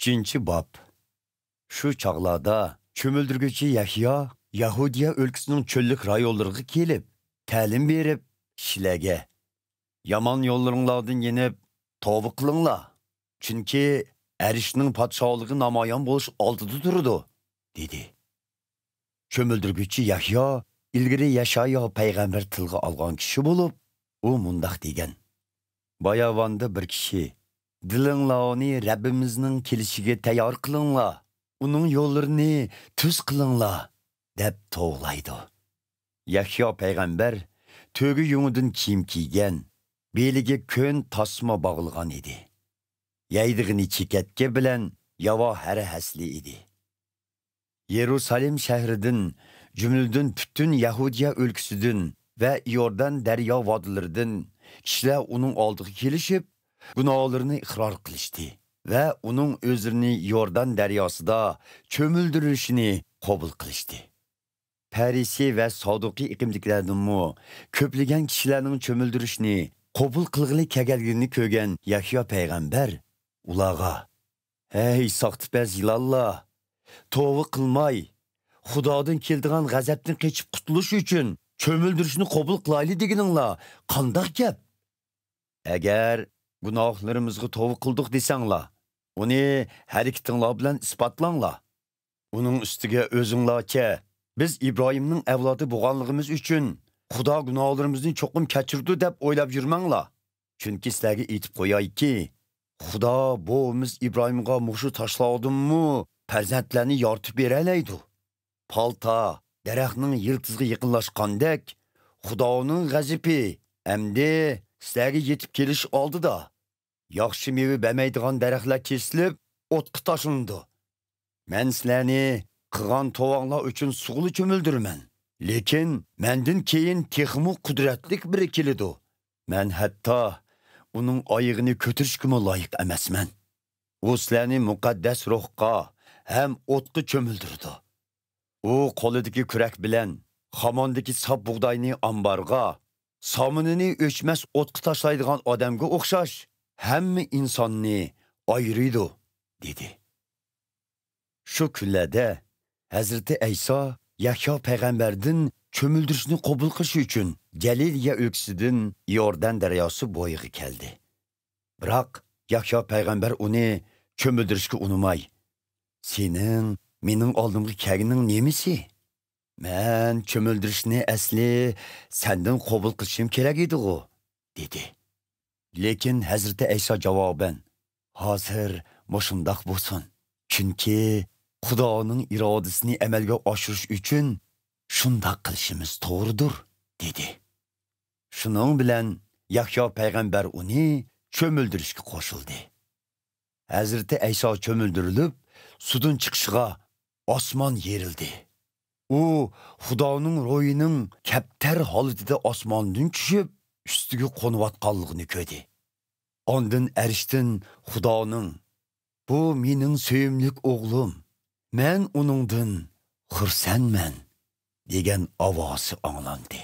3. Bab. Şu çağlarda çömüldürgücü Yahya Yahudiya ülkəsinin çöllük rayonlarına kelip, təlim berip, kişilərə yaman yollarınlardan yenip, tövbe kılınla. Çünkü erişinin padşahlığı namayan buluş altıda durdu, dedi. Çömüldürgücü Yahya ilgiri Yaşaya peygamber tılgı algan kişi bulup, o mundaq degen. Bayavanda bir kişi, dilinglarni Rabbimizning kelishiga tayyor qilinglar, uning yo'llarini tuz qilinglar, deb to'g'laydi. Yahyo payg'ambar to'gi yungidan kiyim kiygan, beliga ko'n tasma bog'lagan edi. Yaydig'ini chekatga bilan yavo hara hasli edi. Yerusalim shahridan, jumladan butun Yahudiya o'lkasidan va Iordan daryo vodilaridan kishilar uning oldiga kelishib, gunohlarini iqror qilishdi va uning o'zini Yordan daryosida cho'mildirishini qabul qilishdi. Parisi va Saduqi iqimliklardanmi ko'plagan kishilarning cho'mildirishni qabul qilg'ili kelganligini ko'rgan Yahyo payg'ambar ularga: "Ey soxtipaz ilalloh, tavba qilmay, Xudodan keldigan g'azabdan qechib qutulish uchun cho'mildirishni qabul qilayli deganinglar qanday gap? Agar gunohlarimizga tavba qildik desanglar, uni harakatinglar bilan isbotlanglar. Uning ustiga o'zinglarcha biz Ibrohimning avlodi bo'lganligimiz uchun Xudo gunohlarimizni cho'qim kechirdi deb o'ylab yurmanglar. Chunki sizlarga aytib qo'yayki, Xudo bo'miz Ibrohimga mushu tashladimmi farzandlarni yoritib beralaydi. Palta daraxtning yiltizga yaqinlashgandek Xudoning g'azabi endi sizlarga yetib kelish oldida yaxshi meva bermaydigan daraxtlar kesilib, o'tqa tashlandi. Men sizlarni qilgan tovanglar uchun suvli cho'mildirman. Lekin mendan keyin texmu qudratlik biri keladi. Men hatto uning oyig'ini ko'tarishga loyiq emasman. U sizlarni muqaddas ruhga ham o'tqa cho'mildirdi. U qo'lidagi kurak bilan xamondagi sap bug'doyni ambarga, somunini o'chmas o'tqa tashlaydigan odamga o'xshash hamma insonni ayiridi, dedi. Shu kunlarda Hazreti İsa Yahyo payg'ambardan cho'mildirishni qabul qilish uchun Galiliya o'lkasidan Yordan daryosi bo'yiga keldi. Biroq Yahyo payg'ambar uni cho'mildirishga unumay: "Sening mening oldimga kelganing nemisi? Men cho'mildirishni asli sendan qabul qilishim kerak edi-ku", dedi. Lekin Hazreti İsa javoban: "Hozir mushundoq bo'lsin. Chunki Xudoning irodasini amalga oshirish uchun shundoq qilishimiz to'g'ridir", dedi. Shuning bilan Yahyo payg'ambar uni cho'mildirishga qo'shildi. Hazreti İsa cho'mildirilib, sudan chiqishiga osmon yerildi. U Xudoning ro'yining kaptar holatida osmondan tushib, ustiga qo'nayotganligini ko'rdi. Ondan arishdan Xudoning: "Bu mening sevimlik o'g'lim, men uningdan xursandman" degan ovozi anglandi.